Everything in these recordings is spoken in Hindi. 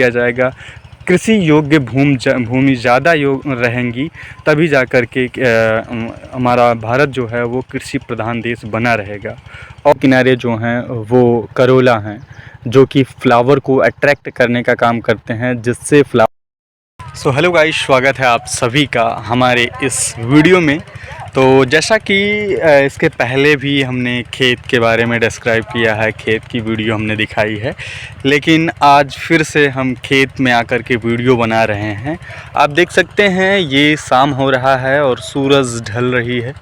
किया जाएगा, कृषि योग्य भूमि ज़्यादा रहेंगी, तभी जा कर के हमारा भारत जो है वो कृषि प्रधान देश बना रहेगा। और किनारे जो हैं वो करोला हैं, जो कि फ्लावर को अट्रैक्ट करने का काम करते हैं, जिससे सो हेलो गाइस, स्वागत है आप सभी का हमारे इस वीडियो में। तो जैसा कि इसके पहले भी हमने खेत के बारे में डिस्क्राइब किया है, खेत की वीडियो हमने दिखाई है, लेकिन आज फिर से हम खेत में आकर के वीडियो बना रहे हैं। आप देख सकते हैं ये शाम हो रहा है और सूरज ढल रही है।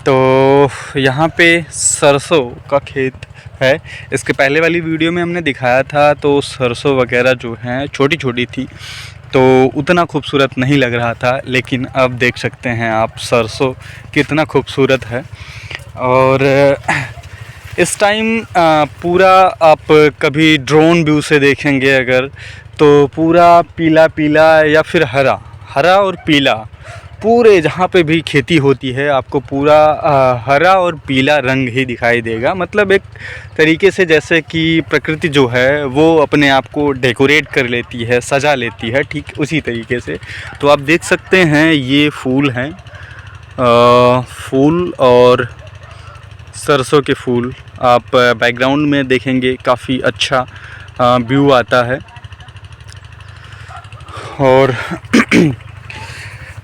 तो यहाँ पे सरसों का खेत है। इसके पहले वाली वीडियो में हमने दिखाया था तो सरसों वगैरह जो हैं छोटी छोटी थी, तो उतना खूबसूरत नहीं लग रहा था, लेकिन अब देख सकते हैं आप सरसों कितना खूबसूरत है। और इस टाइम पूरा आप कभी ड्रोन व्यू से देखेंगे अगर, तो पूरा पीला पीला या फिर हरा हरा और पीला, पूरे जहाँ पे भी खेती होती है आपको पूरा हरा और पीला रंग ही दिखाई देगा। मतलब एक तरीके से जैसे कि प्रकृति जो है वो अपने आप को डेकोरेट कर लेती है, सजा लेती है, ठीक उसी तरीके से। तो आप देख सकते हैं ये फूल हैं, फूल और सरसों के फूल आप बैकग्राउंड में देखेंगे, काफ़ी अच्छा व्यू आता है। और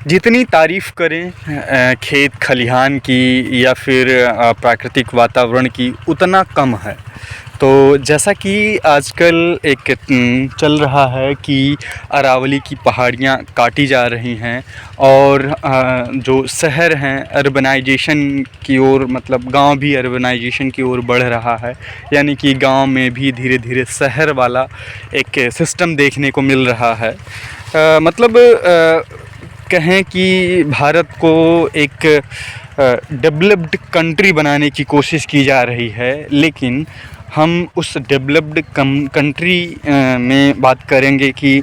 जितनी तारीफ़ करें खेत खलिहान की या फिर प्राकृतिक वातावरण की, उतना कम है। तो जैसा कि आजकल एक चल रहा है कि अरावली की पहाड़ियाँ काटी जा रही हैं और जो शहर हैं अर्बनाइजेशन की ओर, मतलब गांव भी अर्बनाइजेशन की ओर बढ़ रहा है, यानी कि गांव में भी धीरे धीरे शहर वाला एक सिस्टम देखने को मिल रहा है। मतलब कहें कि भारत को एक डेवलप्ड कंट्री बनाने की कोशिश की जा रही है, लेकिन हम उस डेवलप्ड कंट्री में बात करेंगे कि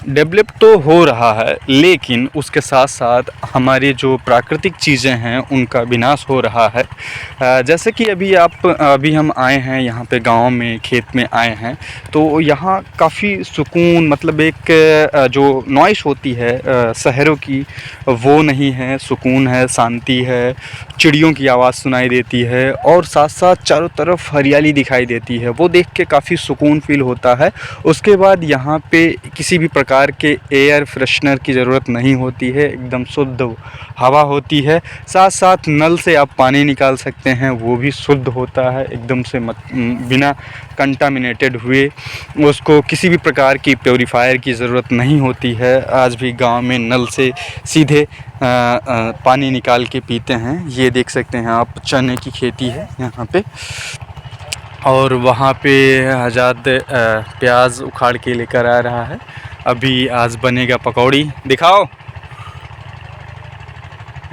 डेवलप तो हो रहा है, लेकिन उसके साथ साथ हमारी जो प्राकृतिक चीज़ें हैं उनका विनाश हो रहा है। जैसे कि अभी हम आए हैं यहाँ पे गांव में, खेत में आए हैं, तो यहाँ काफ़ी सुकून, मतलब एक जो नॉइस होती है शहरों की वो नहीं है, सुकून है, शांति है, चिड़ियों की आवाज़ सुनाई देती है और साथ साथ चारों तरफ हरियाली दिखाई देती है। वो देख के काफ़ी सुकून फील होता है। उसके बाद यहाँ पे किसी भी प्रकार के एयर फ्रेशनर की ज़रूरत नहीं होती है, एकदम शुद्ध हवा होती है। साथ साथ नल से आप पानी निकाल सकते हैं, वो भी शुद्ध होता है एकदम से, बिना कंटामिनेटेड हुए। उसको किसी भी प्रकार की प्योरीफायर की ज़रूरत नहीं होती है। आज भी गांव में नल से सीधे पानी निकाल के पीते हैं। ये देख सकते हैं आप, चने की खेती है यहाँ पे, और वहाँ पे आज़ाद प्याज उखाड़ के लेकर आ रहा है। अभी आज बनेगा पकौड़ी, दिखाओ।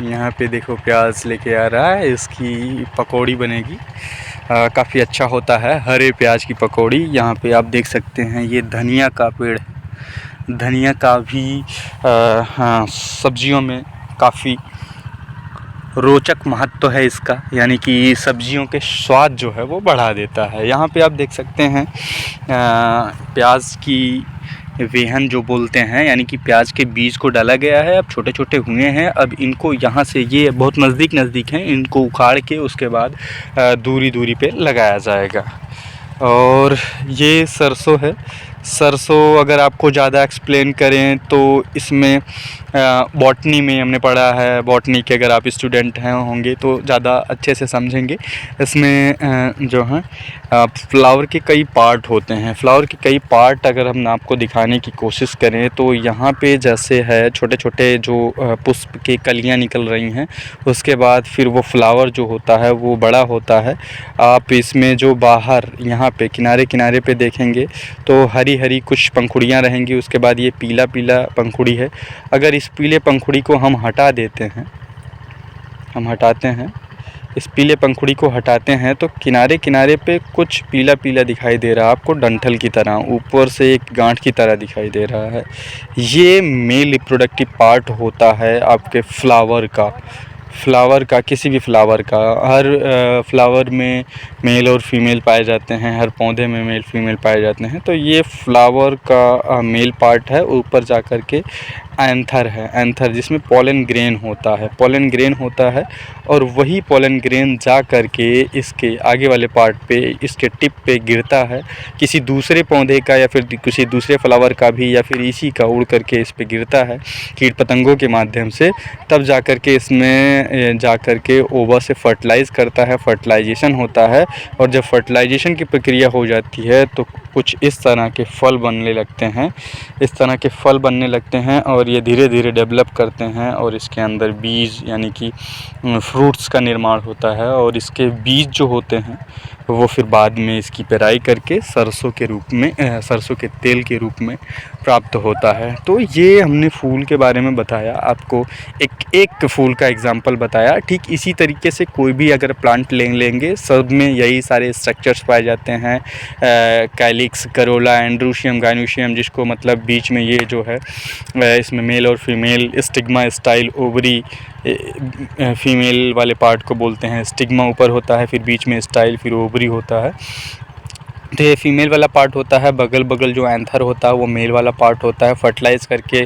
यहाँ पे देखो प्याज लेके आ रहा है, इसकी पकौड़ी बनेगी। काफ़ी अच्छा होता है हरे प्याज की पकौड़ी। यहाँ पे आप देख सकते हैं ये धनिया का पेड़ है। धनिया का भी हाँ, सब्जियों में काफ़ी रोचक महत्व है इसका, यानी कि सब्जियों के स्वाद जो है वो बढ़ा देता है। यहाँ पे आप देख सकते हैं प्याज की वेहन जो बोलते हैं, यानी कि प्याज के बीज को डाला गया है, अब छोटे छोटे हुए हैं। अब इनको यहाँ से, ये बहुत नज़दीक हैं, इनको उखाड़ के उसके बाद दूरी दूरी पे लगाया जाएगा। और ये सरसों है। सरसों अगर आपको ज़्यादा एक्सप्लेन करें तो इसमें बॉटनी में हमने पढ़ा है, बॉटनी के अगर आप स्टूडेंट हैं होंगे तो ज़्यादा अच्छे से समझेंगे। इसमें जो है फ्लावर के कई पार्ट होते हैं। फ्लावर के कई पार्ट अगर हम आपको दिखाने की कोशिश करें तो यहाँ पे जैसे है छोटे छोटे जो पुष्प के कलियाँ निकल रही हैं, उसके बाद फिर वो फ्लावर जो होता है वो बड़ा होता है। आप इसमें जो बाहर यहाँ पे किनारे किनारे पे देखेंगे तो हरी हरी कुछ पंखुड़ियाँ रहेंगी, उसके बाद ये पीला पीला पंखुड़ी है। अगर इस पीले पंखुड़ी को हम हटा देते हैं, इस पीले पंखुड़ी को हटाते हैं तो किनारे किनारे पे कुछ पीला पीला दिखाई दे रहा है आपको, डंठल की तरह, ऊपर से एक गांठ की तरह दिखाई दे रहा है। ये मेल रिप्रोडक्टिव पार्ट होता है आपके फ्लावर का। फ्लावर का, किसी भी फ्लावर का, हर फ्लावर में मेल और फीमेल पाए जाते हैं, हर पौधे में मेल फीमेल पाए जाते हैं। तो ये फ्लावर का मेल पार्ट है। ऊपर जा कर के एंथर है, एंथर जिसमें पोलन ग्रेन होता है, पोलन ग्रेन होता है। और वही पोलन ग्रेन जा कर के इसके आगे वाले पार्ट पे, इसके टिप पे गिरता है, किसी दूसरे पौधे का या फिर किसी दूसरे फ्लावर का भी, या फिर इसी का उड़ करके इस पे गिरता है कीट पतंगों के माध्यम से। तब जा कर के इसमें जा कर के ओवा से फर्टिलाइज़ करता है, फर्टिलाइजेशन होता है। और जब फर्टिलाइजेशन की प्रक्रिया हो जाती है तो कुछ इस तरह के फल बनने लगते हैं, इस तरह के फल बनने लगते हैं और ये धीरे धीरे डेवलप करते हैं। और इसके अंदर बीज यानी कि फ्रूट्स का निर्माण होता है। और इसके बीज जो होते हैं वो फिर बाद में इसकी पेराई करके सरसों के रूप में, सरसों के तेल के रूप में प्राप्त होता है। तो ये हमने फूल के बारे में बताया आपको, एक फूल का एग्जांपल बताया। ठीक इसी तरीके से कोई भी अगर प्लांट लेंगे, सब में यही सारे स्ट्रक्चर्स पाए जाते हैं। कैलिक्स, करोला, एंड्रूशियम, गाइनोशियम, जिसको मतलब बीच में ये जो है इसमें मेल और female, stigma, style, ovary, female वाले पार्ट को बोलते हैं। स्टिग्मा ऊपर होता है, फिर बीच में स्टाइल, फिर ओवरी होता है। तो ये फीमेल वाला पार्ट होता है। बगल बगल जो एंथर होता है वो मेल वाला पार्ट होता है। फर्टिलाइज़ करके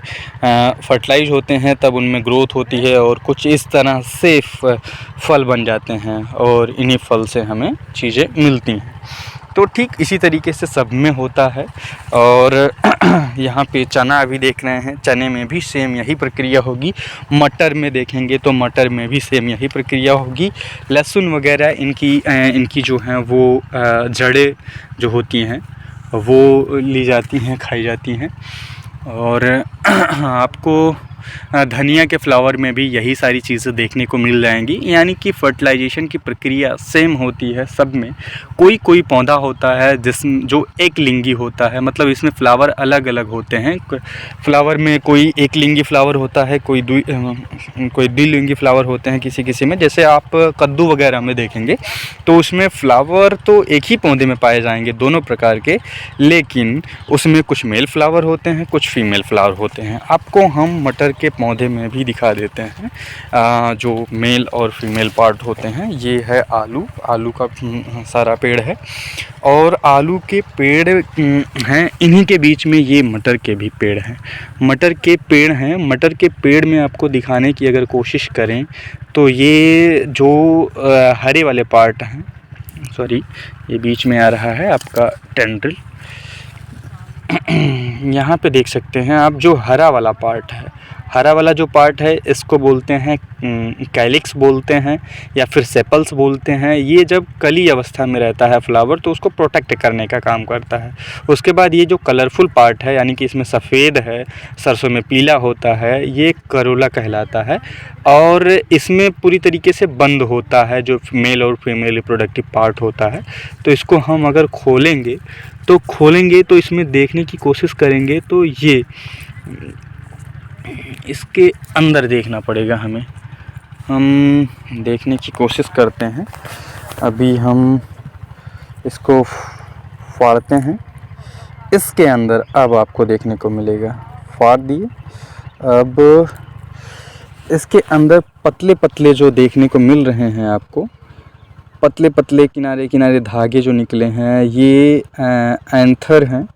फर्टिलाइज होते हैं, तब उनमें ग्रोथ होती है और कुछ इस तरह से फल बन जाते हैं और इन्हीं फल से हमें चीज़ें मिलती हैं। तो ठीक इसी तरीके से सब में होता है। और यहाँ पे चना अभी देख रहे हैं, चने में भी सेम यही प्रक्रिया होगी। मटर में देखेंगे तो मटर में भी सेम यही प्रक्रिया होगी। लहसुन वगैरह इनकी जो हैं वो जड़ें जो होती हैं वो ली जाती हैं, खाई जाती हैं। और आपको धनिया के फ्लावर में भी यही सारी चीज़ें देखने को मिल जाएंगी। यानी कि फर्टिलाइजेशन की प्रक्रिया सेम होती है सब में। कोई पौधा होता है जो एक लिंगी होता है, मतलब इसमें फ्लावर अलग अलग होते हैं। फ्लावर में कोई एक लिंगी फ्लावर होता है, कोई द्विलिंगी फ्लावर होते हैं किसी में। जैसे आप कद्दू वगैरह में देखेंगे तो उसमें फ्लावर तो एक ही पौधे में पाए जाएंगे, दोनों प्रकार के, लेकिन उसमें कुछ मेल फ्लावर होते हैं, कुछ फीमेल फ्लावर होते हैं। आपको हम मटर के पौधे में भी दिखा देते हैं जो मेल और फीमेल पार्ट होते हैं। ये है आलू का सारा पेड़ है और आलू के पेड़ हैं, इन्हीं के बीच में ये मटर के भी पेड़ हैं। मटर के पेड़ हैं। मटर के पेड़ में आपको दिखाने की अगर कोशिश करें तो ये जो हरे वाले पार्ट हैं, सॉरी ये बीच में आ रहा है आपका टेंड्रिल, यहाँ पे देख सकते हैं आप जो हरा वाला पार्ट है, हरा वाला जो पार्ट है इसको बोलते हैं कैलिक्स बोलते हैं या फिर सेपल्स बोलते हैं। ये जब कली अवस्था में रहता है फ्लावर तो उसको प्रोटेक्ट करने का काम करता है। उसके बाद ये जो कलरफुल पार्ट है, यानी कि इसमें सफ़ेद है, सरसों में पीला होता है, ये करोला कहलाता है। और इसमें पूरी तरीके से बंद होता है जो मेल और फीमेल रिप्रोडक्टिव पार्ट होता है। तो इसको हम अगर खोलेंगे तो इसमें देखने की कोशिश करेंगे तो ये इसके अंदर देखना पड़ेगा हमें। हम देखने की कोशिश करते हैं। अभी हम इसको फाड़ते हैं। इसके अंदर अब आपको देखने को मिलेगा, फाड़ दिए। अब इसके अंदर पतले पतले जो देखने को मिल रहे हैं आपको, पतले पतले किनारे किनारे धागे जो निकले हैं, ये एंथर हैं,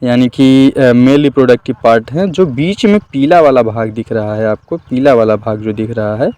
यानी कि मेल रिप्रोडक्टिव पार्ट हैं। जो बीच में पीला वाला भाग दिख रहा है आपको, पीला वाला भाग जो दिख रहा है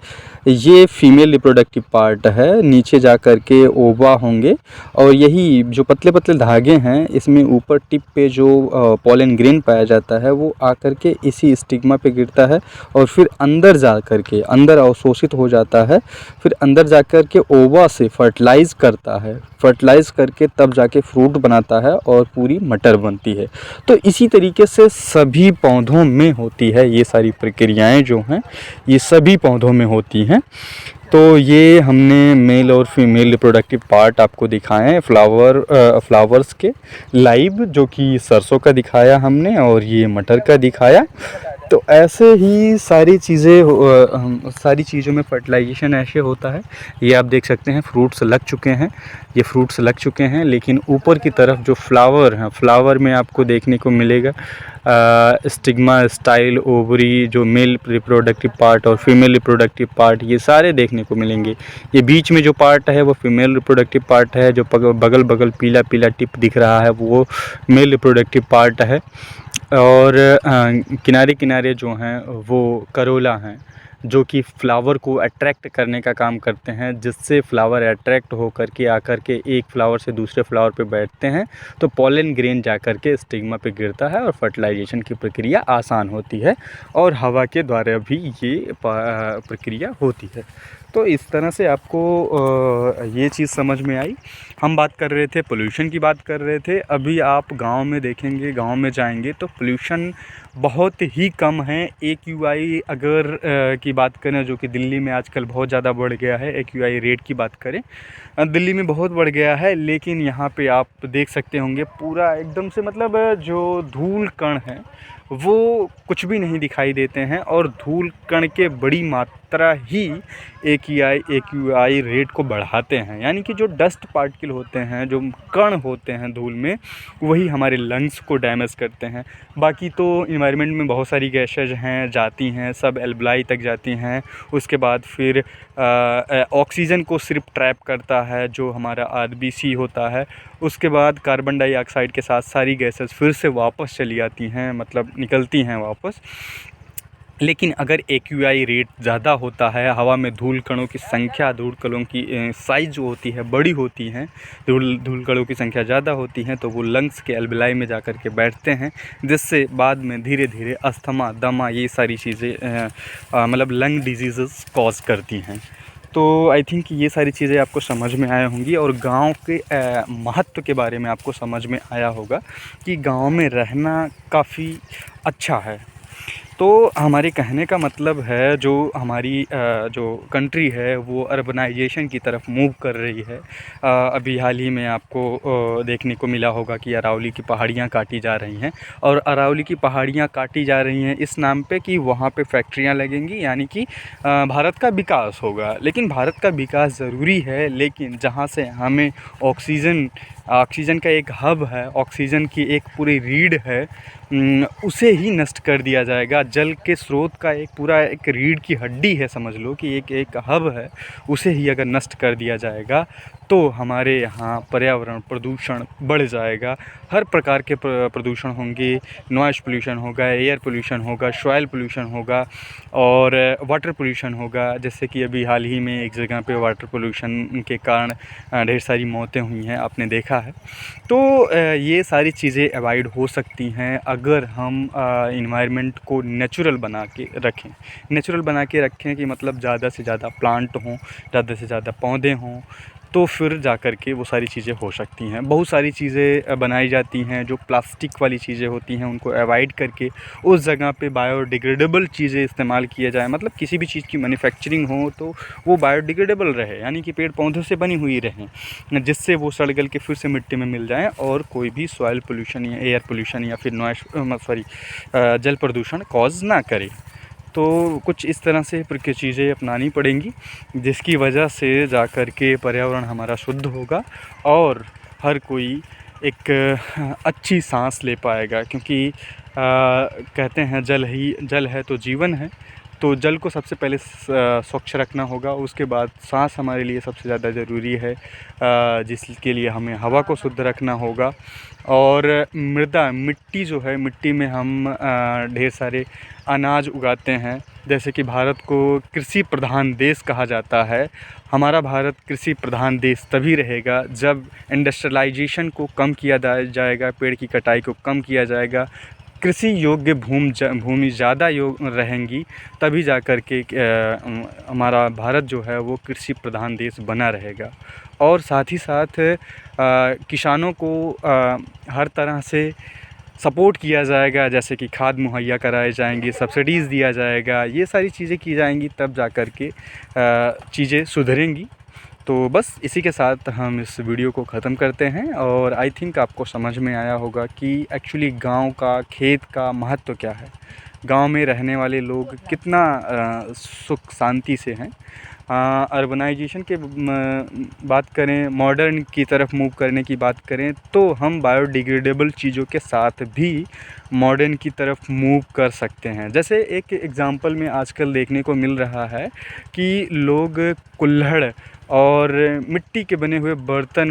ये फीमेल रिप्रोडक्टिव पार्ट है। नीचे जा कर के ओवा होंगे और यही जो पतले पतले धागे हैं इसमें ऊपर टिप पे जो पोलन ग्रेन पाया जाता है वो आकर के इसी स्टिग्मा पे गिरता है और फिर अंदर जा कर के अंदर अवशोषित हो जाता है। फिर अंदर जा कर के ओवा से फर्टिलाइज करता है, फर्टिलाइज करके तब जाके फ्रूट बनाता है और पूरी मटर बनती है। तो इसी तरीके से सभी पौधों में होती है ये सारी प्रक्रियाएं जो हैं, ये सभी पौधों में होती हैं। तो ये हमने मेल और फीमेल रिप्रोडक्टिव पार्ट आपको दिखाए हैं फ्लावर्स के लाइव, जो कि सरसों का दिखाया हमने और ये मटर का दिखाया। तो ऐसे ही सारी सारी चीज़ों में फर्टिलाइजेशन ऐसे होता है। ये आप देख सकते हैं फ्रूट्स लग चुके हैं, ये फ्रूट्स लग चुके हैं, लेकिन ऊपर की तरफ जो फ्लावर हैं, फ्लावर में आपको देखने को मिलेगा स्टिग्मा, स्टाइल, ओवरी, जो मेल रिप्रोडक्टिव पार्ट और फीमेल रिप्रोडक्टिव पार्ट, ये सारे देखने को मिलेंगे। ये बीच में जो पार्ट है वो फीमेल रिप्रोडक्टिव पार्ट है, जो बगल बगल पीला पीला टिप दिख रहा है वो मेल रिप्रोडक्टिव पार्ट है। और किनारे किनारे जो हैं वो करोला हैं, जो कि फ्लावर को अट्रैक्ट करने का काम करते हैं, जिससे फ्लावर अट्रैक्ट होकर के आकर के एक फ्लावर से दूसरे फ्लावर पे बैठते हैं, तो पॉलन ग्रेन जाकर के स्टिग्मा पे गिरता है और फर्टिलाइजेशन की प्रक्रिया आसान होती है और हवा के द्वारा भी ये प्रक्रिया होती है। तो इस तरह से आपको ये चीज़ समझ में आई। हम बात कर रहे थे पोल्यूशन की, बात कर रहे थे। अभी आप गांव में देखेंगे, गांव में जाएंगे तो पोल्यूशन बहुत ही कम है। AQI अगर की बात करें, जो कि दिल्ली में आजकल बहुत ज़्यादा बढ़ गया है, AQI रेट की बात करें, दिल्ली में बहुत बढ़ गया है, लेकिन यहाँ पे आप देख सकते होंगे पूरा एकदम से मतलब जो धूल कण है वो कुछ भी नहीं दिखाई देते हैं, और धूल कण के बड़ी मात्रा ही AQI रेट को बढ़ाते हैं। यानी कि जो डस्ट पार्टिकल होते हैं, जो कण होते हैं धूल में, वही हमारे लंग्स को डैमेज करते हैं। बाकी तो इन्वायरमेंट में बहुत सारी गैसेज हैं, जाती हैं, सब एल्बलाई तक जाती हैं। उसके बाद फिर ऑक्सीजन को सिर्फ ट्रैप करता है जो हमारा RBC होता है। उसके बाद कार्बन डाइऑक्साइड के साथ सारी गैसेस फिर से वापस चली आती हैं, मतलब निकलती हैं वापस। लेकिन अगर AQI रेट ज़्यादा होता है, हवा में धूल कणों की संख्या, धूल कणों की साइज़ जो होती है बड़ी होती हैं, धूल कणों की संख्या ज़्यादा होती है, तो वो लंग्स के एल्वेलाई में जा कर के बैठते हैं, जिससे बाद में धीरे धीरे अस्थमा, दमा, ये सारी चीज़ें मतलब लंग डिजीज़ कॉज करती हैं। तो आई थिंक ये सारी चीज़ें आपको समझ में आया होंगी, और गांव के महत्व के बारे में आपको समझ में आया होगा कि गांव में रहना काफ़ी अच्छा है। तो हमारे कहने का मतलब है, जो हमारी जो कंट्री है वो अर्बनाइजेशन की तरफ मूव कर रही है। अभी हाल ही में आपको देखने को मिला होगा कि अरावली की पहाड़ियाँ काटी जा रही हैं, और अरावली की पहाड़ियाँ काटी जा रही हैं इस नाम पे कि वहाँ पे फैक्ट्रियाँ लगेंगी, यानी कि भारत का विकास होगा। लेकिन भारत का विकास ज़रूरी है, लेकिन जहाँ से हमें ऑक्सीजन का एक हब है, ऑक्सीजन की एक पूरी रीढ़ है, उसे ही नष्ट कर दिया जाएगा। जल के स्रोत का एक पूरा एक रीढ़ की हड्डी है, समझ लो कि एक हब है, उसे ही अगर नष्ट कर दिया जाएगा तो हमारे यहाँ पर्यावरण प्रदूषण बढ़ जाएगा। हर प्रकार के प्रदूषण होंगे, नॉइज़ पोल्यूशन होगा, एयर पोल्यूशन होगा, सॉइल पोल्यूशन होगा, और वाटर पोल्यूशन होगा। जैसे कि अभी हाल ही में एक जगह पे वाटर पोल्यूशन के कारण ढेर सारी मौतें हुई हैं, आपने देखा है। तो ये सारी चीज़ें अवॉइड हो सकती हैं अगर हम इन्वायरमेंट को नेचुरल बना के रखें। नेचुरल बना के रखें कि मतलब ज़्यादा से ज़्यादा प्लांट हों, ज़्यादा से ज़्यादा पौधे हों, तो फिर जा कर के वो सारी चीज़ें हो सकती हैं। बहुत सारी चीज़ें बनाई जाती हैं जो प्लास्टिक वाली चीज़ें होती हैं, उनको अवॉइड करके उस जगह पे बायोडिग्रेडेबल चीज़ें इस्तेमाल किया जाए। मतलब किसी भी चीज़ की मैन्युफैक्चरिंग हो तो वो बायोडिग्रेडेबल रहे, यानी कि पेड़ पौधों से बनी हुई रहें, जिससे वो सड़ गल के फिर से मिट्टी में मिल जाएँ और कोई भी सॉइल पोल्यूशन या एयर पोल्यूशन या फिर जल प्रदूषण कॉज ना करे। तो कुछ इस तरह से चीज़ें अपनानी पड़ेंगी, जिसकी वजह से जा कर के पर्यावरण हमारा शुद्ध होगा और हर कोई एक अच्छी सांस ले पाएगा। क्योंकि कहते हैं जल है तो जीवन है, तो जल को सबसे पहले स्वच्छ रखना होगा। उसके बाद सांस हमारे लिए सबसे ज़्यादा ज़रूरी है, जिसके लिए हमें हवा को शुद्ध रखना होगा। और मिट्टी जो है, मिट्टी में हम ढेर सारे अनाज उगाते हैं। जैसे कि भारत को कृषि प्रधान देश कहा जाता है। हमारा भारत कृषि प्रधान देश तभी रहेगा जब इंडस्ट्रियलाइजेशन को कम किया जाएगा, पेड़ की कटाई को कम किया जाएगा, कृषि योग्य भूमि ज़्यादा रहेंगी, तभी जा कर के हमारा भारत जो है वो कृषि प्रधान देश बना रहेगा। और साथ ही साथ किसानों को हर तरह से सपोर्ट किया जाएगा, जैसे कि खाद मुहैया कराए जाएंगे, सब्सिडीज़ दिया जाएगा, ये सारी चीज़ें की जाएंगी, तब जा कर के चीज़ें सुधरेंगी। तो बस इसी के साथ हम इस वीडियो को ख़त्म करते हैं, और आई थिंक आपको समझ में आया होगा कि एक्चुअली गांव का, खेत का महत्व क्या है। गांव में रहने वाले लोग कितना सुख शांति से हैं। अर्बनाइजेशन के बात करें, मॉडर्न की तरफ मूव करने की बात करें, तो हम बायोडिग्रेडेबल चीज़ों के साथ भी मॉडर्न की तरफ मूव कर सकते हैं। जैसे एक एग्ज़ाम्पल में आजकल देखने को मिल रहा है कि लोग कुल्हड़ और मिट्टी के बने हुए बर्तन